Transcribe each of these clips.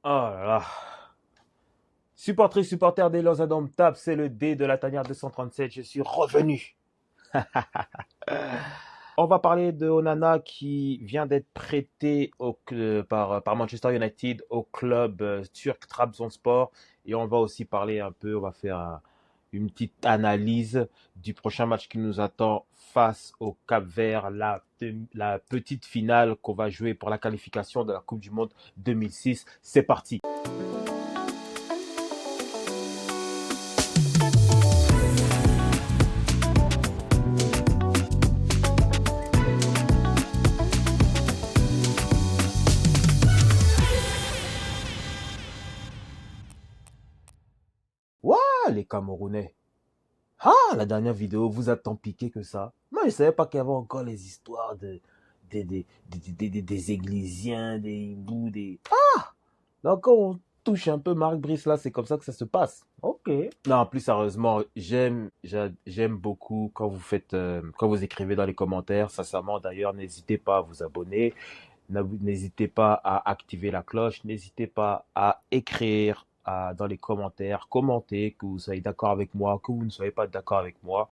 Oh là là. Supportrice, supporter des Los Indomptables, c'est le D de la tanière 237. Je suis revenu. On va parler de Onana qui vient d'être prêté par Manchester United au club turc Trabzonspor. Et on va aussi parler un peu, on va faire une petite analyse du prochain match qui nous attend face au Cap-Vert, la petite finale qu'on va jouer pour la qualification de la Coupe du Monde 2006. C'est parti. Waouh, les Camerounais. Ah, la dernière vidéo vous a tant piqué que ça. Moi, je ne savais pas qu'il y avait encore les histoires des Églisiens, des hiboux, des... Donc, quand on touche un peu Marc Brice, là, c'est comme ça que ça se passe. Ok. Non, plus sérieusement, j'aime beaucoup quand vous faites, quand vous écrivez dans les commentaires. Sincèrement, d'ailleurs, n'hésitez pas à vous abonner. N'hésitez pas à activer la cloche. N'hésitez pas à écrire dans les commentaires, commenter, que vous soyez d'accord avec moi, que vous ne soyez pas d'accord avec moi.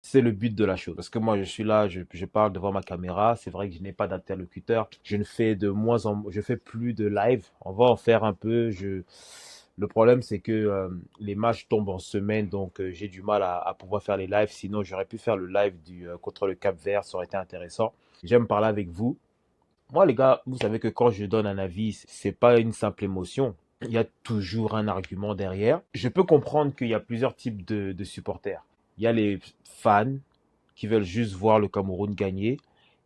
C'est le but de la chose. Parce que moi, je suis là, je parle devant ma caméra. C'est vrai que je n'ai pas d'interlocuteur. Je ne fais de moins en, je fais plus de live. On va en faire un peu. Le problème, c'est que les matchs tombent en semaine, donc j'ai du mal à pouvoir faire les lives. Sinon, j'aurais pu faire le live contre le Cap-Vert. Ça aurait été intéressant. J'aime parler avec vous. Moi, les gars, vous savez que quand je donne un avis, c'est pas une simple émotion. Il y a toujours un argument derrière. Je peux comprendre qu'il y a plusieurs types de supporters. Il y a les fans qui veulent juste voir le Cameroun gagner.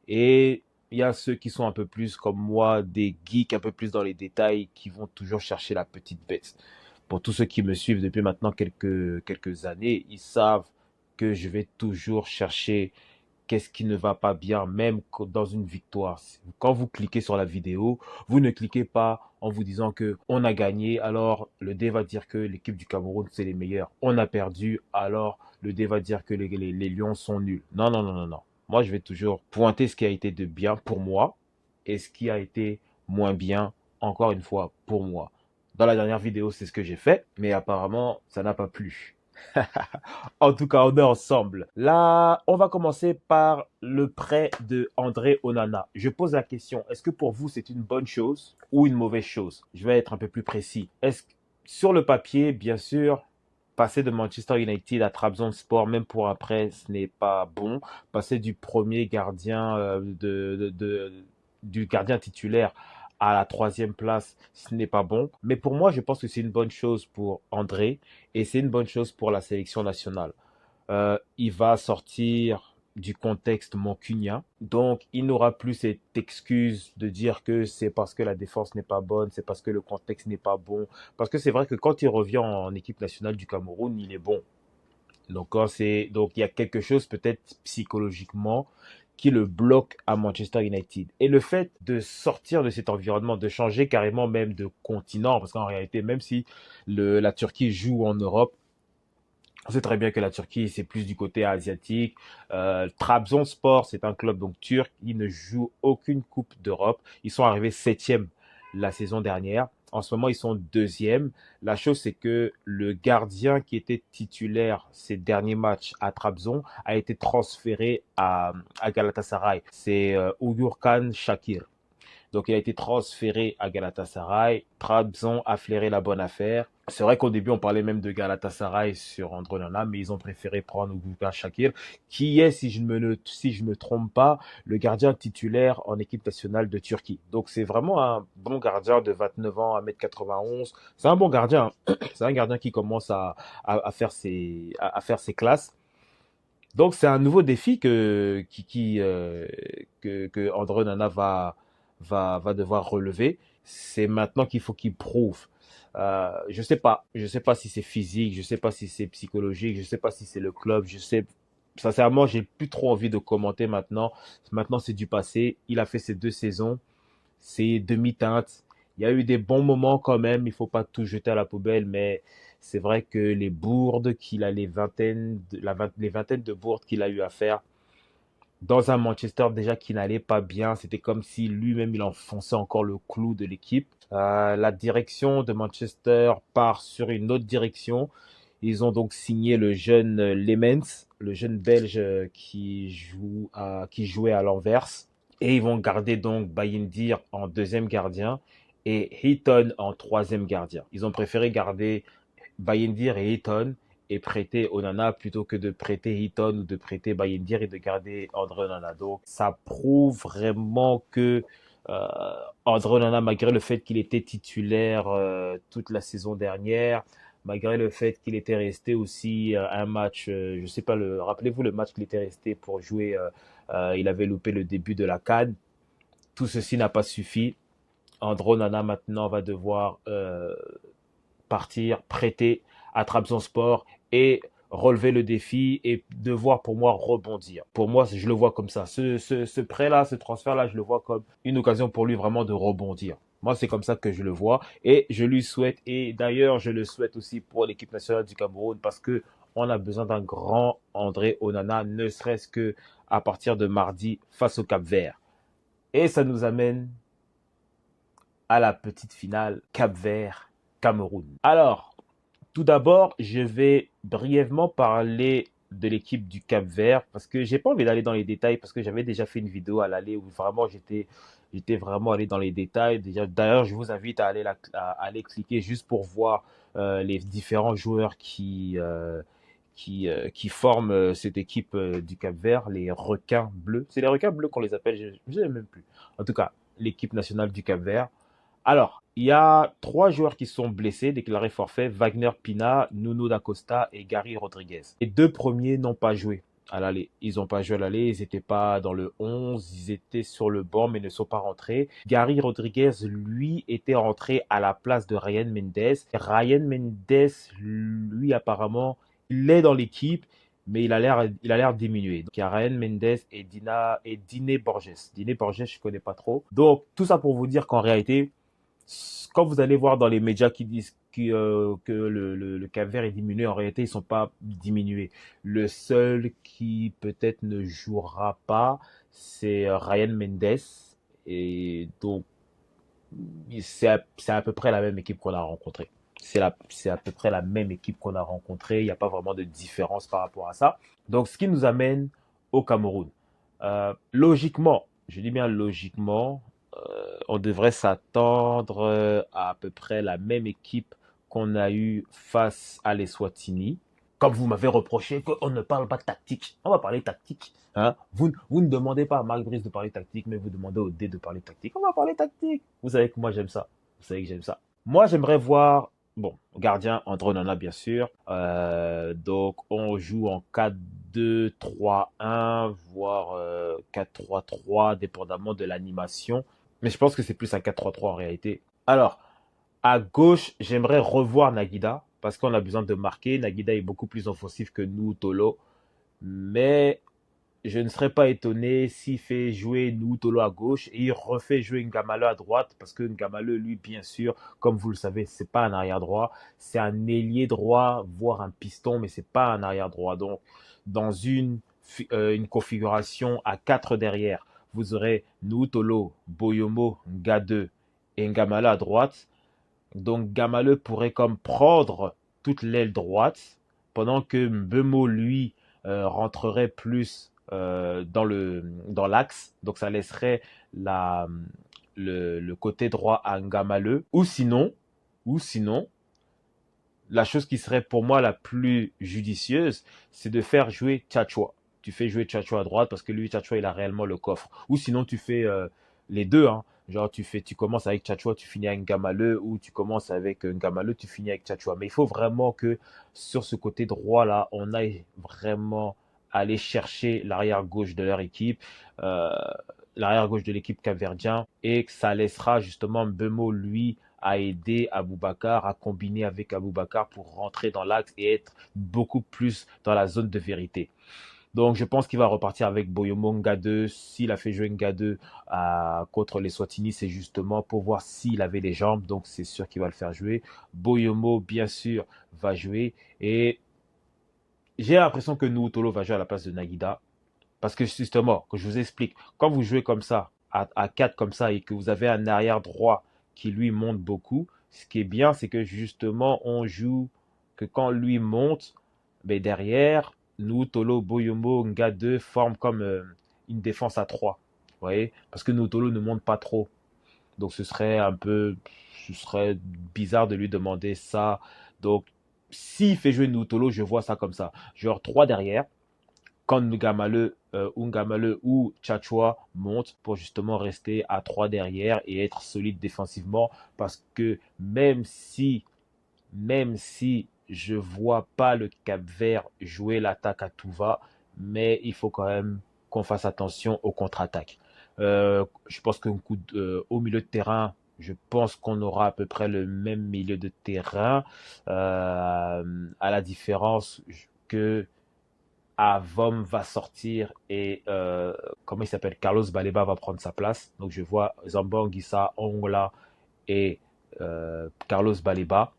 Et il y a ceux qui sont un peu plus comme moi, des geeks un peu plus dans les détails, qui vont toujours chercher la petite bête. Pour tous ceux qui me suivent depuis maintenant quelques années, ils savent que je vais toujours chercher qu'est-ce qui ne va pas bien, même dans une victoire. Quand vous cliquez sur la vidéo, vous ne cliquez pas en vous disant que on a gagné, alors le D va dire que l'équipe du Cameroun, c'est les meilleurs. On a perdu, alors le D va dire que les Lions sont nuls. Non, non, non, non, non. Moi, je vais toujours pointer ce qui a été de bien pour moi et ce qui a été moins bien, encore une fois, pour moi. Dans la dernière vidéo, c'est ce que j'ai fait, mais apparemment, ça n'a pas plu. En tout cas, on est ensemble. Là, on va commencer par le prêt de André Onana. Je pose la question, est-ce que pour vous c'est une bonne chose ou une mauvaise chose? Je vais être un peu plus précis. Est-ce que sur le papier, bien sûr, passer de Manchester United à Trabzonspor, même pour un prêt, ce n'est pas bon. Passer du premier gardien du gardien titulaire à la troisième place, ce n'est pas bon. Mais pour moi, je pense que c'est une bonne chose pour André et c'est une bonne chose pour la sélection nationale. Il va sortir du contexte mancunien. Donc, il n'aura plus cette excuse de dire que c'est parce que la défense n'est pas bonne, c'est parce que le contexte n'est pas bon. Parce que c'est vrai que quand il revient en équipe nationale du Cameroun, il est bon. Donc il y a quelque chose peut-être psychologiquement qui le bloque à Manchester United. Et le fait de sortir de cet environnement, de changer carrément même de continent, parce qu'en réalité, même si la Turquie joue en Europe, on sait très bien que la Turquie, c'est plus du côté asiatique. Trabzonspor, c'est un club donc turc. Ils ne jouent aucune Coupe d'Europe. Ils sont arrivés septième la saison dernière. En ce moment, ils sont deuxième. La chose, c'est que le gardien qui était titulaire ces derniers matchs à Trabzon a été transféré à Galatasaray. C'est Uyurkan Shakir. Donc, il a été transféré à Galatasaray. Trabzon a flairé la bonne affaire. C'est vrai qu'au début, on parlait même de Galatasaray sur Andronana, mais ils ont préféré prendre Gouka Shakir, qui est, si je me trompe pas, le gardien titulaire en équipe nationale de Turquie. Donc, c'est vraiment un bon gardien de 29 ans, 1m91. C'est un bon gardien. C'est un gardien qui commence à faire à faire ses classes. Donc, c'est un nouveau défi que André Nana va devoir relever. C'est maintenant qu'il faut qu'il prouve. Je sais pas si c'est physique, je sais pas si c'est psychologique, je sais pas si c'est le club, je sais, sincèrement, j'ai plus trop envie de commenter maintenant. Maintenant, c'est du passé. Il a fait ses deux saisons, c'est demi-teinte. Il y a eu des bons moments quand même, il faut pas tout jeter à la poubelle, mais c'est vrai que les bourdes qu'il a, les vingtaines de bourdes qu'il a eu à faire, dans un Manchester déjà qui n'allait pas bien. C'était comme si lui-même il enfonçait encore le clou de l'équipe. La direction de Manchester part sur une autre direction. Ils ont donc signé le jeune Lemens, le jeune Belge qui jouait à l'Anvers. Et ils vont garder donc Bayindir en deuxième gardien et Heaton en troisième gardien. Ils ont préféré garder Bayindir et Heaton et prêter Onana plutôt que de prêter Heaton ou de prêter Bayindir et de garder André Onana. Donc ça prouve vraiment que euh, André Onana, malgré le fait qu'il était titulaire toute la saison dernière, malgré le fait qu'il était resté aussi un match, je sais pas, rappelez-vous le match qu'il était resté pour jouer, il avait loupé le début de la CAN. Tout ceci n'a pas suffi. André Onana maintenant va devoir partir, prêter à Trabzonspor et relever le défi et devoir pour moi rebondir. Pour moi, je le vois comme ça. Ce prêt-là, ce transfert-là, je le vois comme une occasion pour lui vraiment de rebondir. Moi, c'est comme ça que je le vois et je lui souhaite, et d'ailleurs, je le souhaite aussi pour l'équipe nationale du Cameroun parce que on a besoin d'un grand André Onana, ne serait-ce que à partir de mardi face au Cap-Vert. Et ça nous amène à la petite finale Cap-Vert-Cameroun. Alors, tout d'abord, je vais brièvement parler de l'équipe du Cap-Vert parce que j'ai pas envie d'aller dans les détails parce que j'avais déjà fait une vidéo à l'aller où vraiment j'étais vraiment allé dans les détails. D'ailleurs, je vous invite à aller cliquer juste pour voir les différents joueurs qui forment cette équipe du Cap-Vert, les requins bleus. C'est les requins bleus qu'on les appelle, je ne sais même plus. En tout cas, l'équipe nationale du Cap-Vert. Alors, il y a trois joueurs qui sont blessés, déclarés forfait, Wagner Pina, Nuno da Costa et Gary Rodriguez. Les deux premiers n'ont pas joué à l'aller. Ils n'ont pas joué à l'aller, ils n'étaient pas dans le 11, ils étaient sur le banc mais ne sont pas rentrés. Gary Rodriguez, lui, était rentré à la place de Ryan Mendes. Ryan Mendes, lui, apparemment, il est dans l'équipe, mais il a l'air diminué. Donc, il y a Ryan Mendes et Diné Borges. Diné Borges, je connais pas trop. Donc, tout ça pour vous dire qu'en réalité, quand vous allez voir dans les médias qui disent que le Cap-Vert est diminué, en réalité, ils ne sont pas diminués. Le seul qui peut-être ne jouera pas, c'est Ryan Mendes. Et donc, c'est à peu près la même équipe qu'on a rencontrée. C'est à peu près la même équipe qu'on a rencontrée. Il n'y a pas vraiment de différence par rapport à ça. Donc, ce qui nous amène au Cameroun. Logiquement, je dis bien logiquement, on devrait s'attendre à peu près la même équipe qu'on a eue face à l'Eswatini. Comme vous m'avez reproché qu'on ne parle pas de tactique, on va parler tactique. Hein? Vous ne demandez pas à Marc Brice de parler tactique, mais vous demandez au D de parler tactique. On va parler tactique. Vous savez que moi j'aime ça. Vous savez que j'aime ça. Moi j'aimerais voir, bon, gardien André Onana bien sûr. Donc on joue en 4-2-3-1, voire 4-3-3, dépendamment de l'animation. Mais je pense que c'est plus un 4-3-3 en réalité. Alors, à gauche, j'aimerais revoir Nagida parce qu'on a besoin de marquer. Nagida est beaucoup plus offensif que nous, Tolo. Mais je ne serais pas étonné s'il fait jouer nous, Tolo à gauche et il refait jouer Ngamale à droite parce que Ngamale, lui, bien sûr, comme vous le savez, c'est pas un arrière droit. C'est un ailier droit, voire un piston, mais c'est pas un arrière droit. Donc, dans une configuration à 4 derrière, vous aurez Nuutolo, Boyomo, Ngade et Ngamale à droite. Donc Gamale pourrait comme prendre toute l'aile droite, pendant que Mbemo, lui, rentrerait plus dans l'axe. Donc ça laisserait la, le côté droit à Ngamale. Ou sinon, la chose qui serait pour moi la plus judicieuse, c'est de faire jouer Tchatchoua. Tu fais jouer Tchatchoua à droite parce que lui, Tchatchoua, il a réellement le coffre. Ou sinon, tu fais les deux. Hein. Genre, tu commences avec Tchatchoua, tu finis avec Ngamale, ou tu commences avec Ngamale, tu finis avec Tchatchoua. Mais il faut vraiment que sur ce côté droit-là, on aille vraiment aller chercher l'arrière gauche de leur équipe, euh, l'arrière gauche de l'équipe capverdien, et que ça laissera justement Bemo, lui, à aider Aboubakar, à combiner avec Aboubakar pour rentrer dans l'axe et être beaucoup plus dans la zone de vérité. Donc je pense qu'il va repartir avec Boyomo Ngade. S'il a fait jouer Ngade contre les Swatini, c'est justement pour voir s'il avait les jambes. Donc c'est sûr qu'il va le faire jouer. Boyomo, bien sûr, va jouer. Et j'ai l'impression que Nuutolo va jouer à la place de Nagida. Parce que justement, que je vous explique, quand vous jouez comme ça, à 4 comme ça, et que vous avez un arrière droit qui lui monte beaucoup, ce qui est bien, c'est que justement, on joue que quand lui monte, ben derrière, nous, Tolo, Boyomo, Nga 2 forment comme une défense à 3. Vous voyez? Parce que nous, Tolo ne monte pas trop. Donc ce serait bizarre de lui demander ça. Donc, s'il fait jouer Nutolo, je vois ça comme ça. Genre 3 derrière, quand Ngamale ou Chachua montent pour justement rester à 3 derrière et être solide défensivement. Parce que même si je vois pas le Cap-Vert jouer l'attaque à tout va, mais il faut quand même qu'on fasse attention aux contre-attaques. Je pense qu'au milieu de terrain, je pense qu'on aura à peu près le même milieu de terrain, à la différence que Avom va sortir et comment il s'appelle, Carlos Baleba va prendre sa place. Donc je vois Zambo Anguissa, Ongla et Carlos Baleba,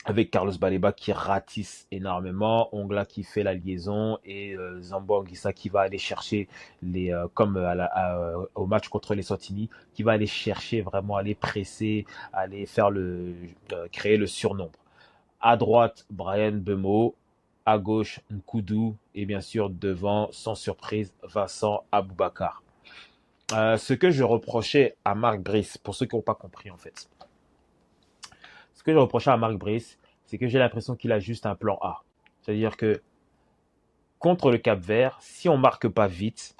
avec Carlos Baleba qui ratisse énormément, Ongla qui fait la liaison et Zambo Anguissa qui va aller chercher comme au match contre les Sotini, qui va aller chercher vraiment, aller presser, aller faire créer le surnombre. À droite, Brian Bemo, à gauche, Nkoudou et bien sûr devant, sans surprise, Vincent Aboubakar. Ce que je reprochais à Marc Brice, pour ceux qui n'ont pas compris en fait, ce que je reprochais à Marc Brice, c'est que j'ai l'impression qu'il a juste un plan A. C'est-à-dire que contre le Cap-Vert, si on ne marque pas vite,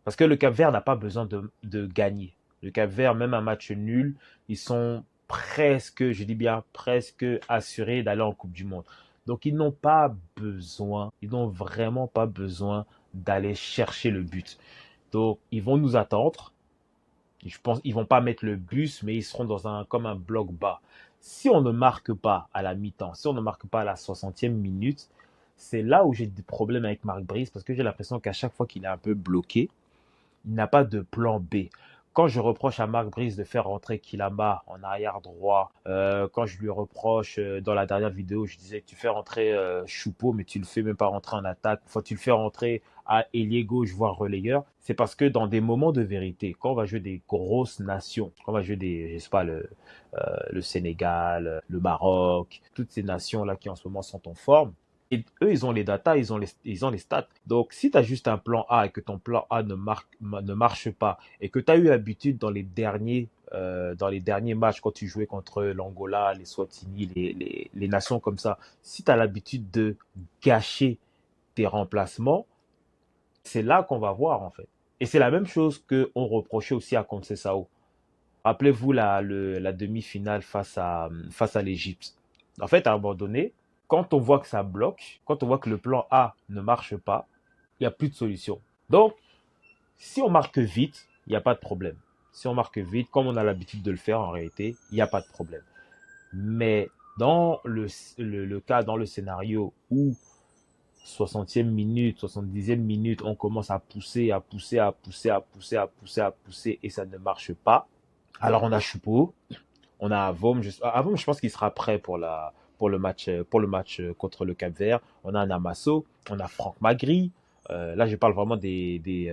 parce que le Cap-Vert n'a pas besoin de gagner. Le Cap-Vert, même un match nul, ils sont presque, je dis bien presque assurés d'aller en Coupe du Monde. Donc ils n'ont pas besoin, ils n'ont vraiment pas besoin d'aller chercher le but. Donc ils vont nous attendre. Je pense qu'ils vont pas mettre le bus, mais ils seront comme un bloc bas. Si on ne marque pas à la mi-temps, si on ne marque pas à la 60e minute, c'est là où j'ai des problèmes avec Marc Brice parce que j'ai l'impression qu'à chaque fois qu'il est un peu bloqué, il n'a pas de plan B. Quand je reproche à Marc Brice de faire rentrer Kilama en arrière droit, quand je lui reproche dans la dernière vidéo, je disais que tu fais rentrer Choupeau, mais tu le fais même pas rentrer en attaque. Enfin, tu le fais rentrer à ailier gauche, voire relayeur. C'est parce que dans des moments de vérité, quand on va jouer des grosses nations, quand on va jouer je sais pas, le Sénégal, le Maroc, toutes ces nations-là qui en ce moment sont en forme, et eux, ils ont les datas, ils ont les stats. Donc, si tu as juste un plan A et que ton plan A ne marche pas et que tu as eu l'habitude dans les derniers matchs quand tu jouais contre l'Angola, les Swatini, les nations comme ça, si tu as l'habitude de gâcher tes remplacements, c'est là qu'on va voir en fait. Et c'est la même chose qu'on reprochait aussi à Conceição. Rappelez-vous la demi-finale face à l'Égypte. En fait, à un moment donné, quand on voit que ça bloque, quand on voit que le plan A ne marche pas, il n'y a plus de solution. Donc, si on marque vite, il n'y a pas de problème. Si on marque vite, comme on a l'habitude de le faire en réalité, il n'y a pas de problème. Mais dans le cas, dans le scénario où 60e minute, 70e minute, on commence à pousser, à pousser, à pousser, à pousser, à pousser, à pousser, et ça ne marche pas, alors on a Choupeau, on a Avom. Avom, je pense qu'il sera prêt pour le match contre le Cap-Vert. On a un Amasso, on a Franck Magri. Là, je parle vraiment des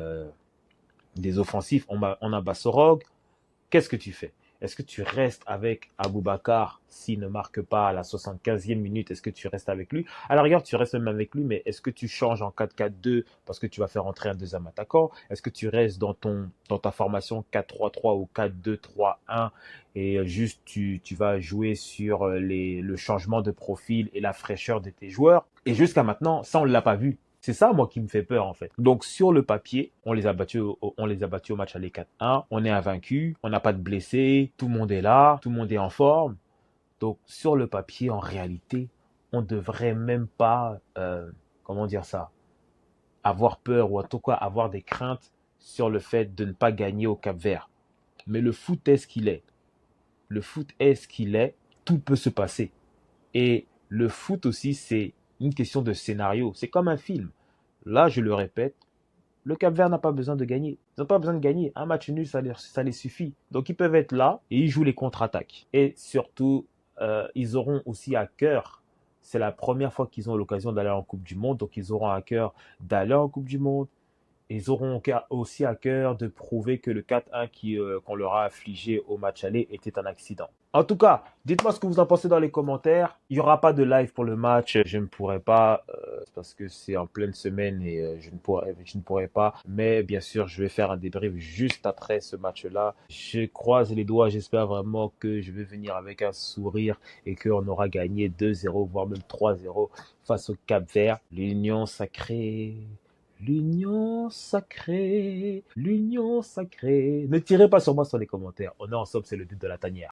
offensifs. On a Bassorog. Qu'est-ce que tu fais? Est-ce que tu restes avec Aboubakar s'il ne marque pas à la 75e minute? Est-ce que tu restes avec lui? À la rigueur, tu restes même avec lui, mais est-ce que tu changes en 4-4-2 parce que tu vas faire entrer un deuxième attaquant? Est-ce que tu restes dans ta formation 4-3-3 ou 4-2-3-1 et juste tu vas jouer sur le changement de profil et la fraîcheur de tes joueurs? Et jusqu'à maintenant, ça, on ne l'a pas vu. C'est ça, moi, qui me fait peur, en fait. Donc, sur le papier, on les a battus au match aller 4-1. On est invaincu. On n'a pas de blessés. Tout le monde est là. Tout le monde est en forme. Donc, sur le papier, en réalité, on ne devrait même pas, comment dire ça, avoir peur ou en tout cas avoir des craintes sur le fait de ne pas gagner au Cap-Vert. Mais le foot est ce qu'il est. Le foot est ce qu'il est. Tout peut se passer. Et le foot aussi, c'est une question de scénario. C'est comme un film. Là, je le répète, le Cap-Vert n'a pas besoin de gagner. Ils n'ont pas besoin de gagner. Un match nul, ça les suffit. Donc, ils peuvent être là et ils jouent les contre-attaques. Et surtout, ils auront aussi à cœur. C'est la première fois qu'ils ont l'occasion d'aller en Coupe du Monde. Donc, ils auront à cœur d'aller en Coupe du Monde, ils auront aussi à cœur de prouver que le 4-1 qu'on leur a affligé au match aller était un accident. En tout cas, dites-moi ce que vous en pensez dans les commentaires. Il n'y aura pas de live pour le match. Je ne pourrai pas parce que c'est en pleine semaine et je ne pourrai pas. Mais bien sûr, je vais faire un débrief juste après ce match-là. Je croise les doigts. J'espère vraiment que je vais venir avec un sourire et qu'on aura gagné 2-0, voire même 3-0 face au Cap-Vert. L'union sacrée. L'union sacrée, l'union sacrée. Ne tirez pas sur moi sur les commentaires. On est ensemble, c'est le but de la tanière.